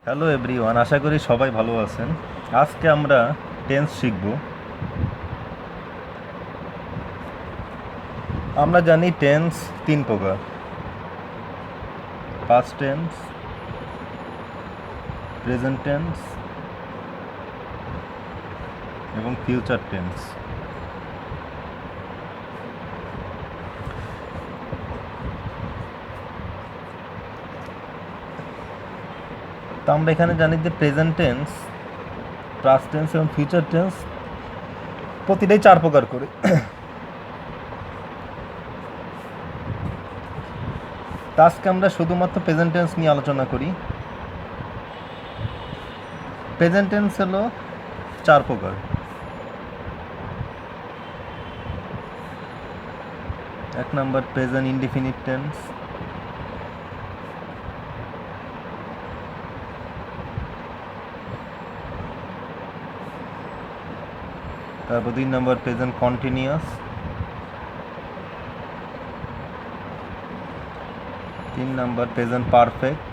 Hello everyone, আশা করি সবাই ভালো আছেন। আজকে আমরা টেন্স শিখব। আমরা জানি টেন্স তিন প্রকার: পাস্ট টেন্স, প্রেজেন্ট টেন্স এবং ফিউচার টেন্স। তো আমরা এখানে জানি যে প্রেজেন্ট টেন্স, পাস্ট টেন্স এবং ফিউচার টেন্স প্রতিটাই চার প্রকার করে। তা আজকে আমরা শুধুমাত্র প্রেজেন্ট টেন্স নিয়ে আলোচনা করি। প্রেজেন্ট টেন্স হলো চার প্রকার: এক নম্বর প্রেজেন্ট ইনডিফিনিট টেন্স, তারপর দুই নম্বর প্রেজেন্ট কন্টিনিউয়াস, তিন নম্বর প্রেজেন্ট পারফেক্ট,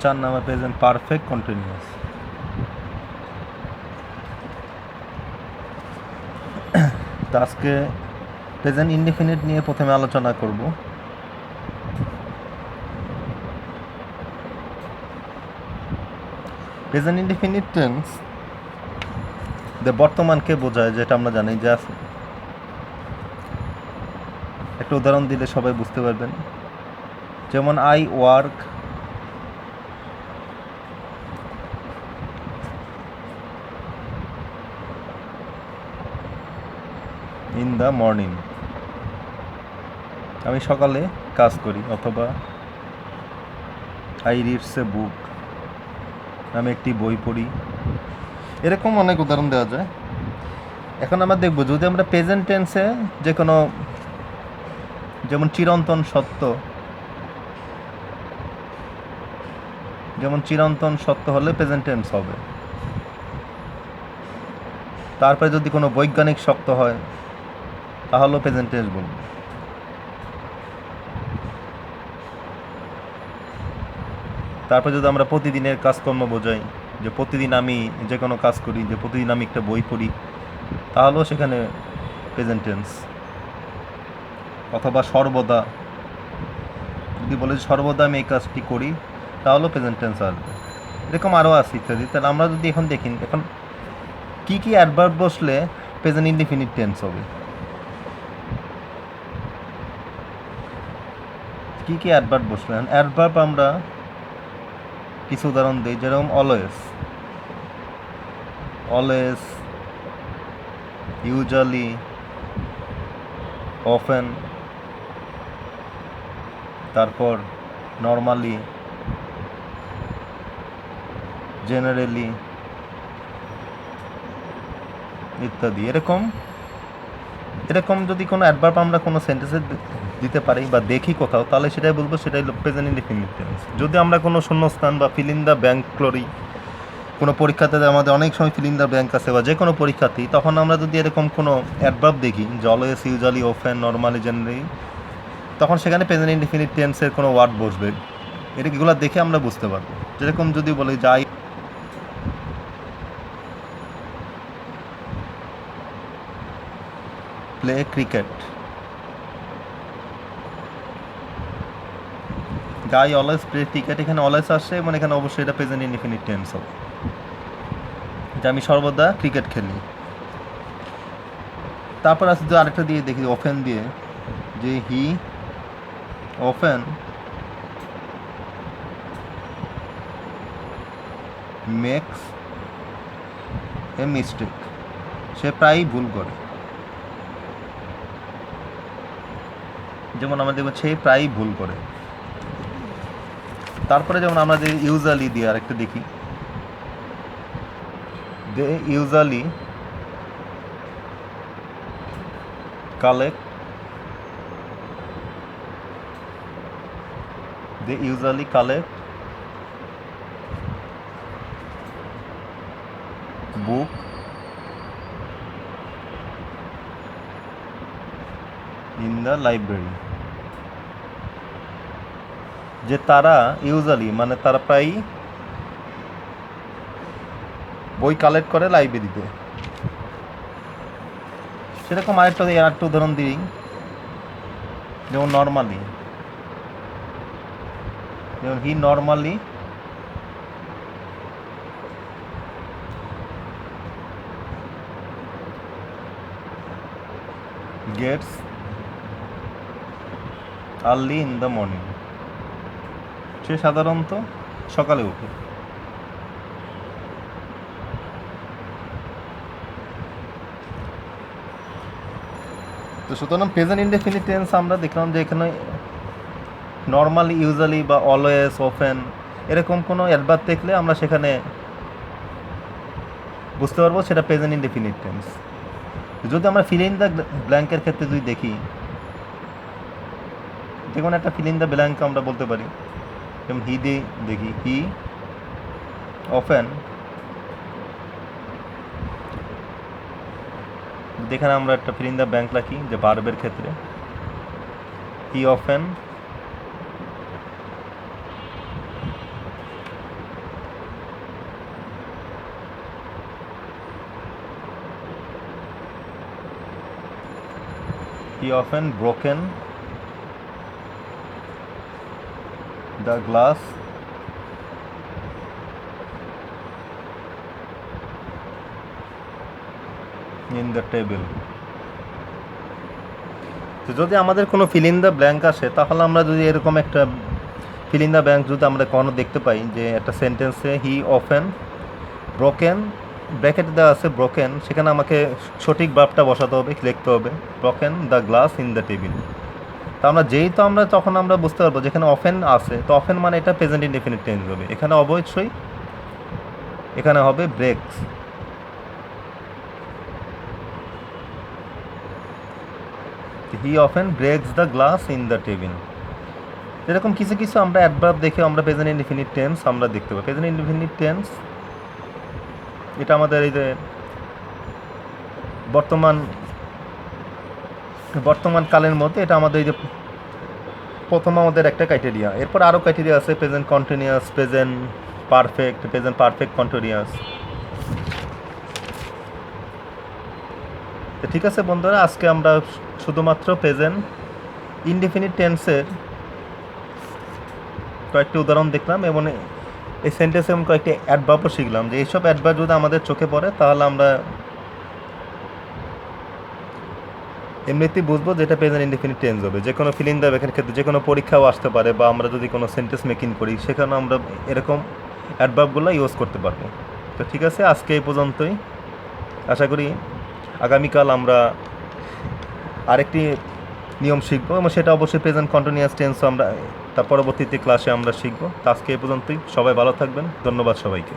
চার নম্বর প্রেজেন্ট পারফেক্ট কন্টিনিউয়াস। তো আজকে প্রেজেন্ট ইনডিফিনিট নিয়ে প্রথমে আলোচনা করব। প্রেজেন্ট ইনডিফিনিট টেন্স বর্তমানকে বোঝায়, যেটা আমরা জানি। জাস্ট একটা উদাহরণ দিলে সবাই বুঝতে পারবেন। যেমন I work in the morning, আমি সকালে কাজ করি। অথবা আই রিডস এ বুক, আমি একটি বই পড়ি। এরকম অনেক উদাহরণ দেওয়া যায়। এখন আমরা দেখব, যদি আমরা প্রেজেন্ট টেন্সে যে কোনো, যেমন চিরন্তন সত্য, যেমন চিরন্তন সত্য হলে প্রেজেন্ট টেন্স হবে। তারপরে যদি কোনো বৈজ্ঞানিক সত্য হয় তাহলেও প্রেজেন্ট টেন্স বলব। তারপর যদি আমরা প্রতিদিনের কাজকর্ম বোঝাই, যে প্রতিদিন আমি যে কোনো কাজ করি, যে প্রতিদিন আমি একটা বই পড়ি, তাহলেও সেখানে প্রেজেন্ট টেন্স। অথবা সর্বদা, যদি বলে সর্বদা আমি এই কাজটি করি, তাহলেও প্রেজেন্ট টেন্স আসবে। এরকম আরও আছে ইত্যাদি। তাহলে আমরা যদি এখন দেখি, এখন কী কী অ্যাডভার্ব বসলে প্রেজেন্ট ইনডিফিনিট টেন্স হবে, কী কী অ্যাডভার্ব বসলে। অ্যাডভার্ব আমরা কিছু উদাহরণ দিই, যেরকম অলওয়েজ, অলওয়েজ, ইউজুয়ালি, অফেন, তারপর নর্মালি, জেনারেলি ইত্যাদি। এরকম এরকম যদি কোনো অ্যাডভার্ব আমরা কোনো সেন্টেন্সে দিতে পারি বা দেখি কোথাও, তাহলে সেটাই বলবো, সেটাই প্রেজেন্ট ইনডিফিনিট টেন্স। যদি আমরা কোনো শূন্যস্থান বা ফিল ইন দ্য ব্ল্যাঙ্ক করি, কোনো পরীক্ষাতে আমাদের অনেক সময় ফিল ইন দ্য ব্ল্যাঙ্ক আছে, বা যে কোনো পরীক্ষাতেই, তখন আমরা যদি এরকম কোনো অ্যাডভার্ব দেখি, যে always, usually, often, normally, generally, তখন সেখানে প্রেজেন্ট ইনডিফিনিট টেন্সের কোনো ওয়ার্ড বসবে। এগুলো দেখে আমরা বুঝতে পারবো। যেরকম যদি বলি যে I play cricket, guy always play cricket, এখানে অলওয়েজ আসছে, মানে এখানে অবশ্যই এটা প্রেজেন্ট ইনডিফিনিট টেন্স হবে, যে আমি সর্বদা ক্রিকেট খেলি। তারপর আছে যে আরেকটা দিয়ে দেখি, অফেন দিয়ে, যে he often makes a mistake, সে প্রায়ই ভুল করে। যেমন আমরা দেখব সে প্রায়ই ভুল করে। তারপরে যেমন আমরা যে ইউজুয়ালি দিয়ে আরেকটা দেখি, they usually collect, they usually collect book in the library, যে তারা ইউজুয়ালি মানে তারা প্রায়ই বই কালেক্ট করে লাইব্রেরিতে। সেরকম আরেকটা উদাহরণ দিই, যেমন he normally gets early in the morning. সে সাধারণত সকালে উঠে। তো সুতরাং প্রেজেন্ট ইনডেফিনিট টেন্স আমরা দেখলাম যে এখানে নর্মালি, ইউজুয়ালি বা অলওয়েজ, অফেন এরকম কোনো অ্যাডভার্ব দেখলে আমরা সেখানে বুঝতে পারবো সেটা প্রেজেন্ট ইনডেফিনিট টেন্স। যদি আমরা ফিল ইন দ্য ব্ল্যাঙ্কের ক্ষেত্রে যদি দেখি, যে কোনো একটা ফিল ইন দ্য ব্ল্যাঙ্ক আমরা বলতে পারি, যেমন হি দিয়ে দেখি, হি অফেন, যেখানে আমরা একটা ফিল ইন দ্য ব্ল্যাঙ্ক রাখি যে ভার্বের ক্ষেত্রে, হি often broken the glass in the table। তো যদি আমাদের কোনো ফিল ইন দ্য ব্ল্যাঙ্ক আসে, তাহলে আমরা যদি এরকম একটা ফিল ইন দ্য ব্ল্যাঙ্ক যদি আমরা কোনো দেখতে পাই যে একটা সেন্টেন্সে হি অফেন ব্রোকেন, ব্র্যাকেট দেওয়া আছে ব্রোকেন, সেখানে আমাকে সঠিক ভার্বটা বসাতে হবে, লিখতে হবে broken the glass in the table. তো আমরা তখন আমরা বুঝতে পারবো যেখানে অফেন আছে, তো অফেন মানে এটা প্রেজেন্ট ইনডেফিনিট টেন্স হবে। এখানে অবশ্যই এখানে হবে ব্রেকস। হি often ব্রেকস the glass in the table. এরকম কিছু কিছু আমরা অ্যাডভার্ব দেখে আমরা প্রেজেন্ট ইনডেফিনিট টেন্স আমরা দেখতে পাই। প্রেজেন্ট ইনডেফিনিট টেন্স এটা আমাদের এই যে বর্তমান কালের মধ্যে এটা আমাদের এই যে প্রথম আমাদের একটা ক্রাইটেরিয়া। এরপর আরও ক্রাইটেরিয়া আছে, present continuous, present perfect continuous. তো ঠিক আছে বন্ধুরা, আজকে আমরা শুধুমাত্র প্রেজেন্ট ইনডেফিনিট টেন্সের কয়েকটি উদাহরণ দেখলাম এবং এই সেন্টেন্সে আমি কয়েকটি অ্যাডভার্বও শিখলাম যে এইসব অ্যাডভার্ব যদি আমাদের চোখে পড়ে তাহলে আমরা এমনিতেই বুঝবো যে এটা প্রেজেন্ট ইনডেফিনিট টেন্স হবে। যে কোনো ফিল ইন দ্য ব্ল্যাঙ্কের ক্ষেত্রে যে কোনো পরীক্ষাও আসতে পারে, বা আমরা যদি কোনো সেন্টেন্স মেকিং করি সেখানে আমরা এরকম অ্যাডভার্বগুলো ইউজ করতে পারবো। তো ঠিক আছে, আজকে এই পর্যন্তই। আশা করি আগামীকাল আমরা আরেকটি নিয়ম শিখবো এবং সেটা অবশ্যই প্রেজেন্ট কন্টিনিউয়াস টেন্সও আমরা তার পরবর্তীতে ক্লাসে আমরা শিখবো। তো আজকে এই পর্যন্তই, সবাই ভালো থাকবেন, ধন্যবাদ সবাইকে।